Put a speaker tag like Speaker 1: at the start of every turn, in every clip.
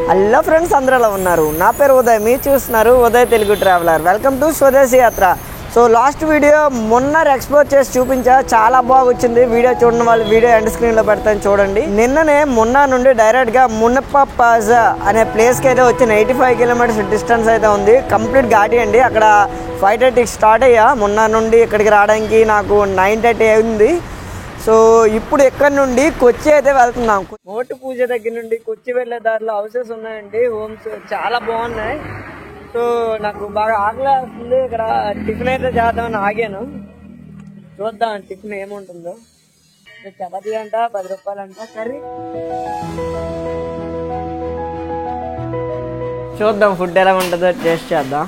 Speaker 1: Hello friends, అందరూ ఎలా ఉన్నారు? నా పేరు ఉదయ్, మీరు చూస్తున్నారు Uday Telugu traveller. Welcome to స్వదేశీ యాత్ర. So last video Munnar explore చేసి చూపించా, చాలా బాగా వచ్చింది. వీడియో చూడడం వాళ్ళు వీడియో ఎండ్ స్క్రీన్లో పెడతాను చూడండి. నిన్ననే మున్నార్ నుండి డైరెక్ట్గా మున్నప్పపాజా అనే ప్లేస్కి అయితే వచ్చి 85 కిలోమీటర్స్ డిస్టెన్స్ అయితే ఉంది. కంప్లీట్ ఘాటి అండి. అక్కడ 5:30 స్టార్ట్ అయ్యా. మున్నార్ నుండి ఇక్కడికి రావడానికి నాకు 9:30 అయింది. సో ఇప్పుడు ఇక్కడ నుండి కొచ్చి అయితే వెళ్తున్నాం. మోటు పూజ దగ్గర నుండి కొచ్చి వెళ్లే దారిలో హౌసెస్ ఉన్నాయండి, హోమ్స్ చాలా బాగున్నాయి. సో నాకు బాగా ఆకలి వస్తుంది. ఇక్కడ టిఫిన్ అయితే చేద్దామని ఆగాను. చూద్దాం టిఫిన్ ఏముంటుందో. చపాతీ అంట 10 రూపాయలంట కర్రీ. చూద్దాం ఫుడ్ ఎలా ఉంటుందో టేస్ట్ చేద్దాం.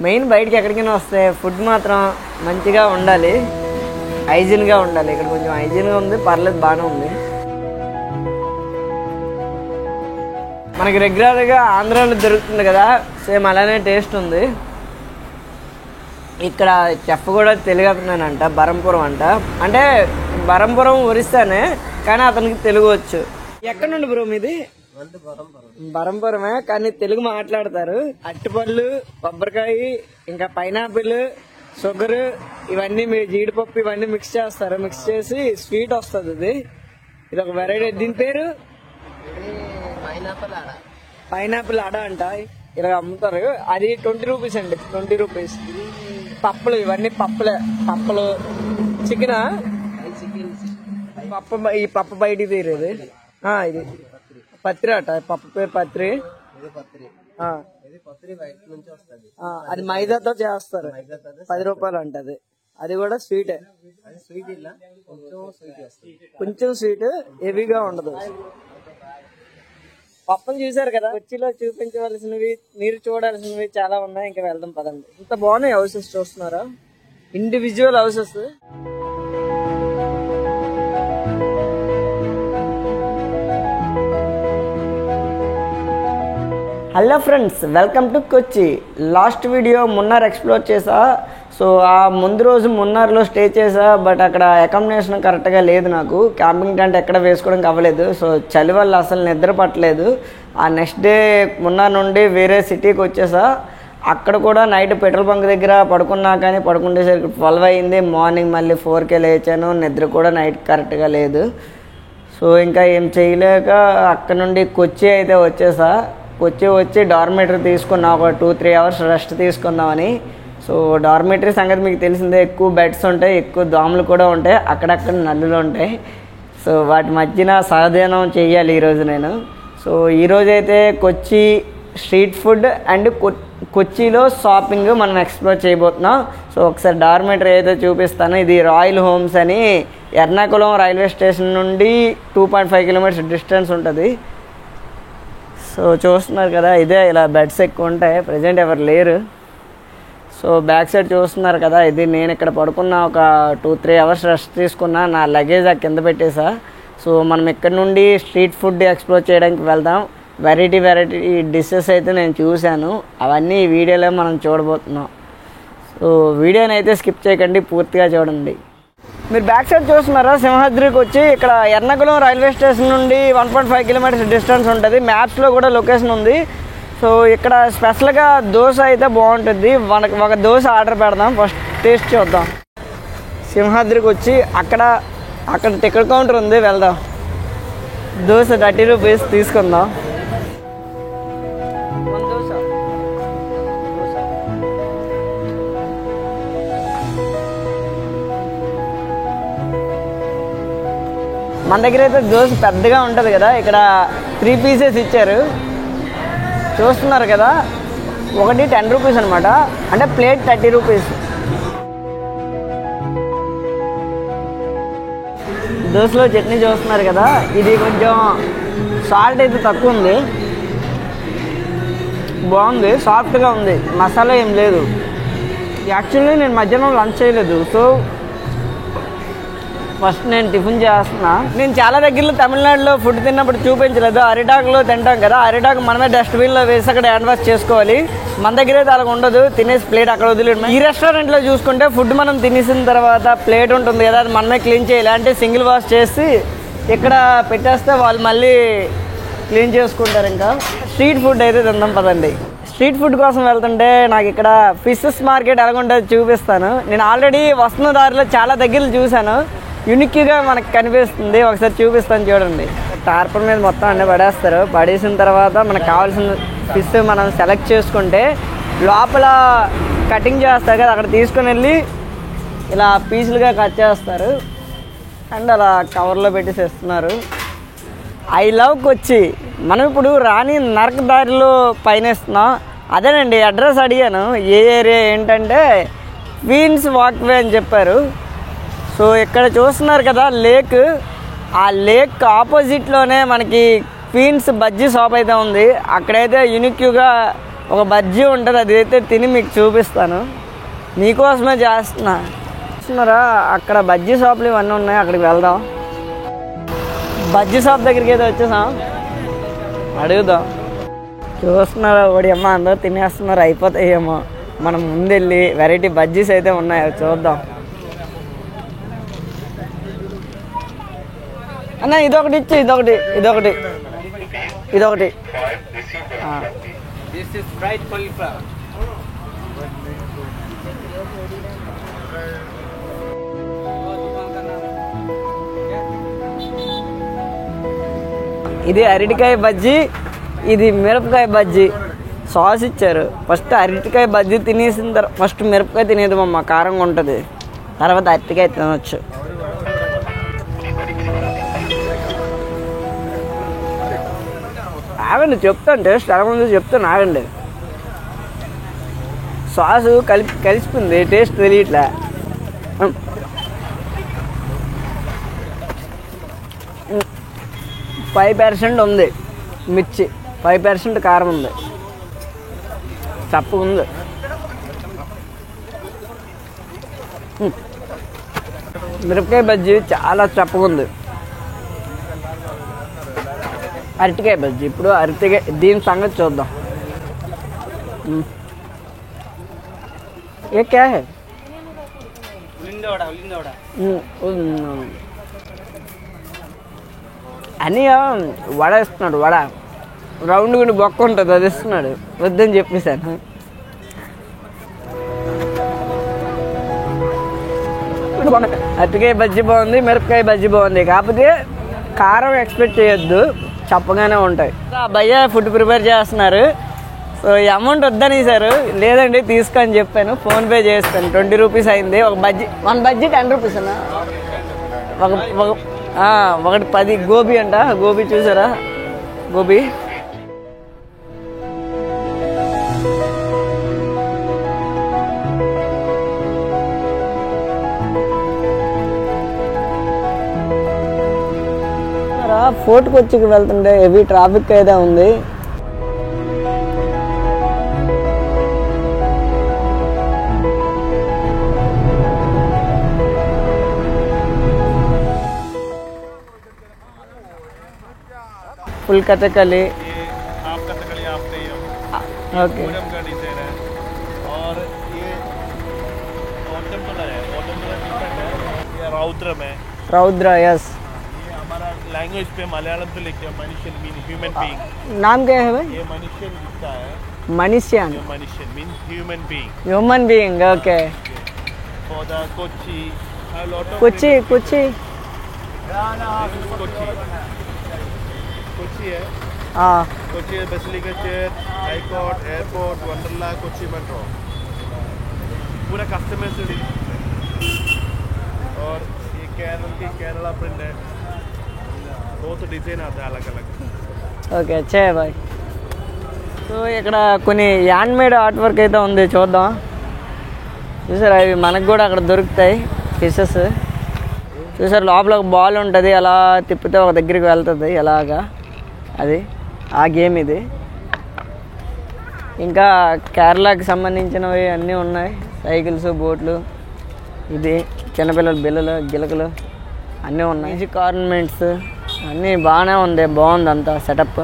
Speaker 1: మెయిన్ బయటికి ఎక్కడికైనా వస్తే ఫుడ్ మాత్రం మంచిగా ఉండాలి, హైజీన్గా ఉండాలి. ఇక్కడ కొంచెం హైజీన్గా ఉంది, పర్లేదు, బాగానే ఉంది. మనకి రెగ్యులర్గా ఆంధ్రాలో దొరుకుతుంది కదా, సేమ్ అలానే టేస్ట్ ఉంది. ఇక్కడ చెఫ్ కూడా తెలుగు అతనేనంట, బరంపురం అంట. అంటే బరంపురం ఒరిస్సానే, కానీ అతనికి తెలుగు వచ్చు. ఎక్కడి నుండి బ్రో మీది? బరంపురమే, కానీ తెలుగు మాట్లాడతారు. అరటిపళ్ళు, కొబ్బరికాయ, ఇంకా పైనాపిల్, షుగర్, ఇవన్నీ మీరు జీడిపప్పు ఇవన్నీ మిక్స్ చేస్తారు. మిక్స్ చేసి స్వీట్ వస్తుంది. ఇది ఒక వెరైటీ. దీని పేరు పైనాపిల్ అడ అంట. ఇలా అమ్ముతారు. అది 20 రూపీస్ అండి, 20 రూపీస్. పప్పులు, ఇవన్నీ పప్పులు. చికెన్ పప్పు, ఈ పప్పు బయటికి తీరేది. ఇది పత్రి అట, పప్పు పేరు పత్రి. అది మైదాతో చేస్తారు. 10 రూపాయలు అంటది. అది కూడా స్వీటే, కొంచెం స్వీట్, హెవీగా ఉండదు. పప్పులు చూసారు కదా, కొచ్చిలో చూపించవలసినవి, మీరు చూడాల్సినవి చాలా ఉన్నాయి. ఇంకా వెళ్దాం పదండి. ఇంత బాగున్నాయి హౌసెస్, చూస్తున్నారా? Individual houses. Hello friends, welcome to Kochi. Last video Munnar explore చేసా. సో ఆ ముందు రోజు మున్నార్లో స్టే చేసా. బట్ అక్కడ అకామిడేషన్ కరెక్ట్గా లేదు. నాకు క్యాంపింగ్ టెంట్ ఎక్కడ వేసుకోవడానికి అవ్వలేదు. సో చలి వల్ల అసలు నిద్ర పట్టలేదు. ఆ నెక్స్ట్ డే మున్నార్ నుండి వేరే సిటీకి వచ్చేసా. అక్కడ కూడా నైట్ పెట్రోల్ బంక్ దగ్గర పడుకున్నా, కానీ పడుకుంటేసరికి 12 అయింది. మార్నింగ్ మళ్ళీ 4కే లేచాను. నిద్ర కూడా నైట్ కరెక్ట్గా లేదు. సో ఇంకా ఏం చేయలేక అక్కడ నుండి కొచ్చి అయితే వచ్చేసా. వచ్చి డార్మేటరీ తీసుకున్నా. ఒక 2-3 అవర్స్ రెస్ట్ తీసుకుందామని. సో డార్మేటరీ సంగతి మీకు తెలిసిందే, ఎక్కువ బెడ్స్ ఉంటాయి, ఎక్కువ దోమలు కూడా ఉంటాయి, అక్కడక్కడ నల్లులు ఉంటాయి. సో వాటి మధ్యన సహజనం చేయాలి ఈరోజు నేను. సో ఈరోజైతే కొచ్చి స్ట్రీట్ ఫుడ్ అండ్ కొచ్చిలో షాపింగ్ మనం ఎక్స్ప్లోర్ చేయబోతున్నాం. సో ఒకసారి డార్మేటరీ అయితే చూపిస్తాను. ఇది రాయల్ హోమ్స్ అని ఎర్నాకుళం రైల్వే స్టేషన్ నుండి 2.5 కిలోమీటర్స్ డిస్టెన్స్ ఉంటుంది. సో చూస్తున్నారు కదా, ఇదే. ఇలా బెడ్స్ ఎక్కువ ఉంటాయి. ప్రజెంట్ ఎవరు లేరు. సో బ్యాక్ సైడ్ చూస్తున్నారు కదా, ఇది నేను ఇక్కడ పడుకున్న. ఒక 2-3 అవర్స్ రెస్ట్ తీసుకున్నా. నా లగేజ్ ఆ కింద పెట్టేసా. సో మనం ఇక్కడ నుండి స్ట్రీట్ ఫుడ్ ఎక్స్ప్లోర్ చేయడానికి వెళ్దాం. వెరైటీ డిషెస్ అయితే నేను చూశాను. అవన్నీ ఈ వీడియోలో మనం చూడబోతున్నాం. సో వీడియోని అయితే స్కిప్ చేయకండి, పూర్తిగా చూడండి. మీరు బ్యాక్ సైడ్ చూస్తున్నారా, సింహాద్రికి వచ్చి ఇక్కడ ఎర్నాకుళం రైల్వే స్టేషన్ నుండి 1.5 కిలోమీటర్స్ డిస్టెన్స్ ఉంటుంది. మ్యాప్స్లో కూడా లొకేషన్ ఉంది. సో ఇక్కడ స్పెషల్గా దోశ అయితే బాగుంటుంది. మనకు ఒక దోశ ఆర్డర్ పెడదాం. ఫస్ట్ టేస్ట్ చూద్దాం. సింహాద్రికి వచ్చి అక్కడ టికెట్ కౌంటర్ ఉంది, వెళ్దాం. దోశ 30 రూపీస్ తీసుకుందాం. మన దగ్గర అయితే దోశ పెద్దగా ఉంటుంది కదా, ఇక్కడ 3 పీసెస్ ఇచ్చారు. చూస్తున్నారు కదా, ఒకటి 10 రూపీస్ అనమాట. అంటే ప్లేట్ 30 రూపీస్. దోశలో చట్నీ చూస్తున్నారు కదా, ఇది కొంచెం సాల్ట్ అయితే తక్కువ ఉంది. బాగుంది, సాఫ్ట్గా ఉంది, మసాలా ఏం లేదు. యాక్చువల్లీ నేను మధ్యాహ్నం లంచ్ చేయలేదు. సో ఫస్ట్ నేను టిఫిన్ చేస్తున్నా. నేను చాలా దగ్గరలో తమిళనాడులో ఫుడ్ తిన్నప్పుడు చూపించలేదు. అరిటాకులో తింటాం కదా, అరిటాకు మనమే డస్ట్బిన్లో వేసి అక్కడ హ్యాండ్ వాష్ చేసుకోవాలి. మన దగ్గర అయితే అలా ఉండదు. తినేసి ప్లేట్ అక్కడ వదిలేయడం. ఈ రెస్టారెంట్లో చూసుకుంటే ఫుడ్ మనం తినేసిన తర్వాత ప్లేట్ ఉంటుంది కదా, అది మనమే క్లీన్ చేయాలి. అంటే సింగిల్ వాష్ చేసి ఇక్కడ పెట్టేస్తే వాళ్ళు మళ్ళీ క్లీన్ చేసుకుంటారు. ఇంకా స్ట్రీట్ ఫుడ్ అయితే తిందాం పదండి. స్ట్రీట్ ఫుడ్ కోసం వెళ్తుంటే నాకు ఇక్కడ ఫిషెస్ మార్కెట్ ఎలాగుంటుందో చూపిస్తాను. నేను ఆల్రెడీ వస్తున్న దారిలో చాలా దగ్గరలు చూశాను, యూనిక్గా మనకు కనిపిస్తుంది. ఒకసారి చూపిస్తాను చూడండి. టార్పర్ మీద మొత్తం అన్నీ పడేస్తారు. పడేసిన తర్వాత మనకు కావాల్సిన ఫిష్ మనం సెలెక్ట్ చేసుకుంటే లోపల కటింగ్ చేస్తారు కదా, అక్కడ తీసుకొని వెళ్ళి ఇలా పీసులుగా కట్ చేస్తారు అండ్ అలా కవర్లో పెట్టేసేస్తున్నారు. ఐ లవ్ కొచ్చి. మనం ఇప్పుడు రాణి నరక దారిలో పైన ఇస్తున్నాం. అదేనండి అడ్రస్ అడిగాను, ఏ ఏరియా ఏంటంటే క్వీన్స్ వాక్వే అని చెప్పారు. సో ఇక్కడ చూస్తున్నారు కదా లేక్, ఆ లేక్ ఆపోజిట్లోనే మనకి క్వీన్స్ బజ్జీ షాప్ అయితే ఉంది. అక్కడైతే యూనిక్గా ఒక బజ్జీ ఉంటుంది, అదైతే తిని మీకు చూపిస్తాను. మీకోసమే చేస్తున్నా. చూస్తున్నారా అక్కడ బజ్జీ షాపులు ఇవన్నీ ఉన్నాయి, అక్కడికి వెళ్దాం. బజ్జీ షాప్ దగ్గరికి అయితే వచ్చేసాం, అడుగుదాం. చూస్తున్నారా ఒకటి అమ్మ అందరూ తినేస్తున్నారు, అయిపోతాయేమో. మనం ముందెళ్ళి వెరైటీ బజ్జీస్ అయితే ఉన్నాయి చూద్దాం. అన్న ఇదొకటి ఇచ్చి, ఇదొకటి ఇదొకటి ఇదొకటి. ఇది అరటికాయ బజ్జీ, ఇది మిరపకాయ బజ్జీ. సాస్ ఇచ్చారు. ఫస్ట్ అరటికాయ బజ్జీ తినేసిన తర్వాత ఫస్ట్ మిరపకాయ తినేది అమ్మ, కారంగా ఉంటుంది. తర్వాత అరటికాయ తినవచ్చు. ఆగండి చెప్తాను, టేస్ట్ ఎలా ఉందో చెప్తాను ఆగండి. సాసు కలిసిపోయింది, టేస్ట్ తెలియట్లే. 5% ఉంది మిర్చి, 5% కారం ఉంది, చప్పగా ఉంది. మిరపకాయ బజ్జీ చాలా చప్పగా ఉంది. అరటికాయ బజ్జీ, ఇప్పుడు అరటికాయ దీని సంగతి చూద్దాం. ఏ క్యా హై? అని వడ ఇస్తున్నాడు. వడ రౌండ్ గుండి బొక్క ఉంటుంది, అది ఇస్తున్నాడు. వద్దని చెప్పేశాను. అరటికాయ బజ్జీ బాగుంది, మిరపకాయ బజ్జీ బాగుంది. కాకపోతే కారం ఎక్స్పెక్ట్ చేయొద్దు, చప్పగానే ఉంటాయి. భయ్య ఫుడ్ ప్రిపేర్ చేస్తున్నారు. సో ఈ అమౌంట్ వద్దనేసారు. లేదండి తీసుకొని చెప్పాను, ఫోన్పే చేస్తాను. 20 రూపీస్ అయింది. ఒక బజ్జీ, 1 బజ్జీ 10 రూపీస్ అన్నా. ఒకటి 10 గోబీ అంట. గోబీ చూసారా, గోబీ. ఫోర్ట్ కొచ్చికి వెళ్తుంటే హెవీ ట్రాఫిక్ అయితే ఉంది. फुल कथकली,
Speaker 2: आप कथकली आप नहीं हो,
Speaker 1: ओके,
Speaker 2: पूनम का डिजाइन है। और ये ऑटम है, ऑटम डिफरेंट है। ये रौद्रम है,
Speaker 1: रौद्र, यस।
Speaker 2: ये हमारा लैंग्वेज पे मलयालम पे लिखते हैं मनुष्य मीन ह्यूमन बीइंग।
Speaker 1: नाम क्या है भाई?
Speaker 2: ये मनुष्य लिखता है,
Speaker 1: मनुष्यन,
Speaker 2: मनुष्य mean human being,
Speaker 1: human being, okay.
Speaker 2: For the Kochi, a lot of
Speaker 1: कुची कुची
Speaker 2: कोची है।
Speaker 1: हाँ,
Speaker 2: Kochi basilica church, high court, airport, Wonderla, Kochi metro, पूरा कस्टमाइज्ड। और ये केरल की केरला प्रिंट है, बहुत डिजाइन आता है अलग अलग।
Speaker 1: ఓకే అచ్చా బాయ్. సో ఇక్కడ కొన్ని హ్యాండ్ మేడ్ ఆర్ట్ వర్క్ అయితే ఉంది, చూద్దాం. చూసారా, అవి మనకు కూడా అక్కడ దొరుకుతాయి పీసెస్. చూసారు, లోపల ఒక బాల్ ఉంటుంది, అలా తిప్పితే ఒక దగ్గరికి వెళ్తుంది ఎలాగా. అది ఆ గేమ్ ఇది. ఇంకా కేరళకి సంబంధించినవి అన్నీ ఉన్నాయి, సైకిల్స్, బోట్లు, ఇది చిన్నపిల్లల బిల్లలు, గిలకలు అన్నీ ఉన్నాయి. మ్యూజిక్ ఆర్నమెంట్స్ అన్నీ బాగానే ఉంది, బాగుంది అంతా సెటప్.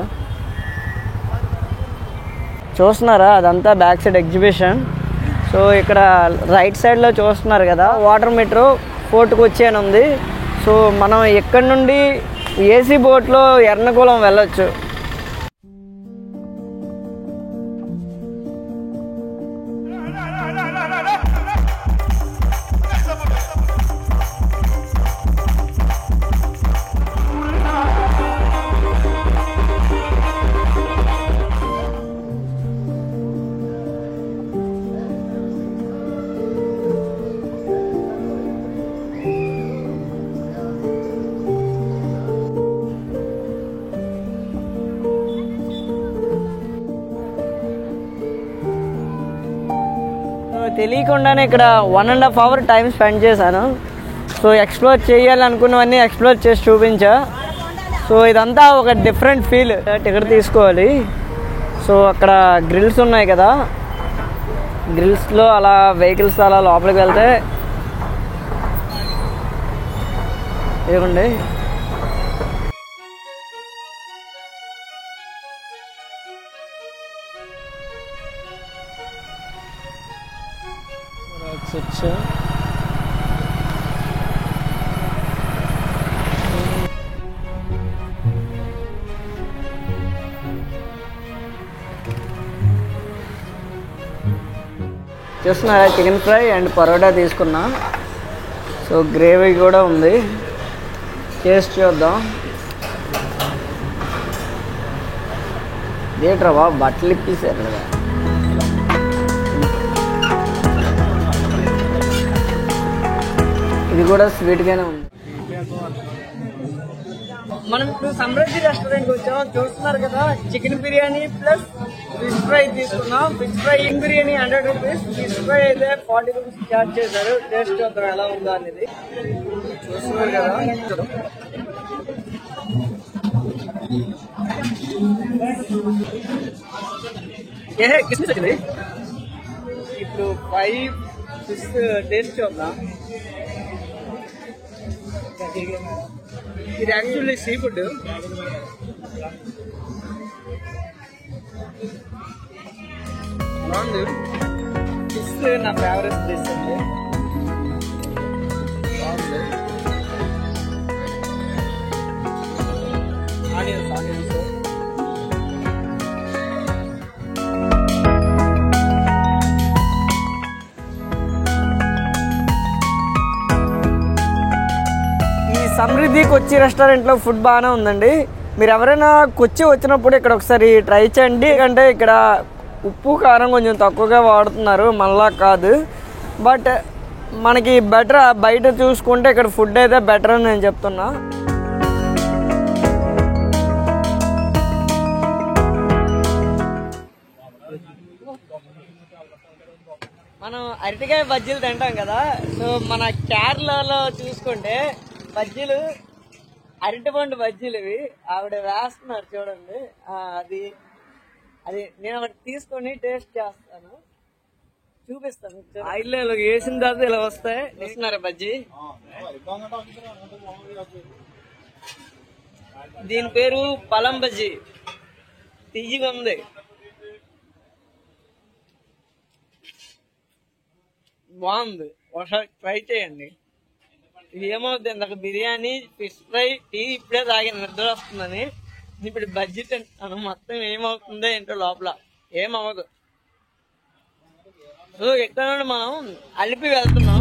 Speaker 1: చూస్తున్నారా, అదంతా బ్యాక్ సైడ్ ఎగ్జిబిషన్. సో ఇక్కడ రైట్ సైడ్లో చూస్తున్నారు కదా, వాటర్ మెట్రో ఫోర్ట్ కొచ్చి అని ఉంది. సో మనం ఇక్కడ నుండి ఏసీ బోట్లో ఎర్నాకుళం వెళ్ళొచ్చు. తెలియకుండానే ఇక్కడ 1.5 hour టైం స్పెండ్ చేశాను. సో ఎక్స్ప్లోర్ చేయాలనుకున్నవన్నీ ఎక్స్ప్లోర్ చేసి చూపించా. సో ఇదంతా ఒక డిఫరెంట్ ఫీల్. టికెట్ తీసుకోవాలి. సో అక్కడ గ్రిల్స్ ఉన్నాయి కదా, గ్రిల్స్లో అలా వెహికల్స్ అలా లోపలికి వెళ్తే ఇదిగోండి. చూస్తున్నారా, చికెన్ ఫ్రై అండ్ పరోటా తీసుకున్నా. సో గ్రేవీ కూడా ఉంది, టేస్ట్ చూద్దాం. ఏంట్రా బాబు బట్టలు ఇప్పేసారు కదా. ఇది కూడా స్వీట్గానే ఉంది. మనం ఇప్పుడు సమృద్ధి రెస్టారెంట్కి వచ్చాం. చూస్తున్నారు కదా, chicken biryani plus fish fry తీసుకున్నాం. Fish fry in biryani 100 rupees, fish fry అయితే 40 రూపీస్ చార్జ్ చేశారు. టేస్ట్ చూద్దాం ఎలా ఉందో అనేది. చూస్తున్నారు కదా, కిస్మిస్ వచ్చింది. ఇప్పుడు 5 ఫిష్ టేస్ట్ చూద్దాం. ఇది యాక్చువల్లీ సీ ఫుడ్. బాగుంది. ఫిష్ నా ఫేవరెట్ డిష్ అండి. బాగుంది. ఆనియన్స్ సమృద్ధి కొచ్చి రెస్టారెంట్లో ఫుడ్ బాగానే ఉందండి. మీరు ఎవరైనా కొచ్చి వచ్చినప్పుడు ఇక్కడ ఒకసారి ట్రై చేయండి. అంటే ఇక్కడ ఉప్పు కారం కొంచెం తక్కువగా వాడుతున్నారు, మళ్ళా కాదు. బట్ మనకి బెటర్, బయట చూసుకుంటే ఇక్కడ ఫుడ్ అయితే బెటర్ అని నేను చెప్తున్నా. మనం అరటికాయ బజ్జీలు తింటాం కదా. సో మన కేరళలో చూసుకుంటే బజ్జీలు, అరటిపండు బజ్జీలు ఇవి ఆవిడ వేస్తున్నారు చూడండి. అది అది నేను ఒకటి తీసుకొని టేస్ట్ చేస్తాను, చూపిస్తాను. ఆయిల్లో ఇలా వేసిన తర్వాత ఇలా వస్తాయి. వేస్తున్నారా బజ్జీ? దీని పేరు పలం బజ్జీ. తీయగా ఉంది, బాగుంది. ఒకసారి ట్రై చేయండి. ఇది ఏమవుతుంది, ఇందాక బిర్యానీ, ఫిష్ ఫ్రై, టీ ఇప్పుడే తాగిన, నిద్ర వస్తుందని. ఇప్పుడు బజ్జీ తింటాను. మొత్తం ఏమవుతుందో ఏంటో లోపల ఏమవ్వదు. సో ఇక్కడ నుండి మనం అలిపి వెళ్తున్నాం.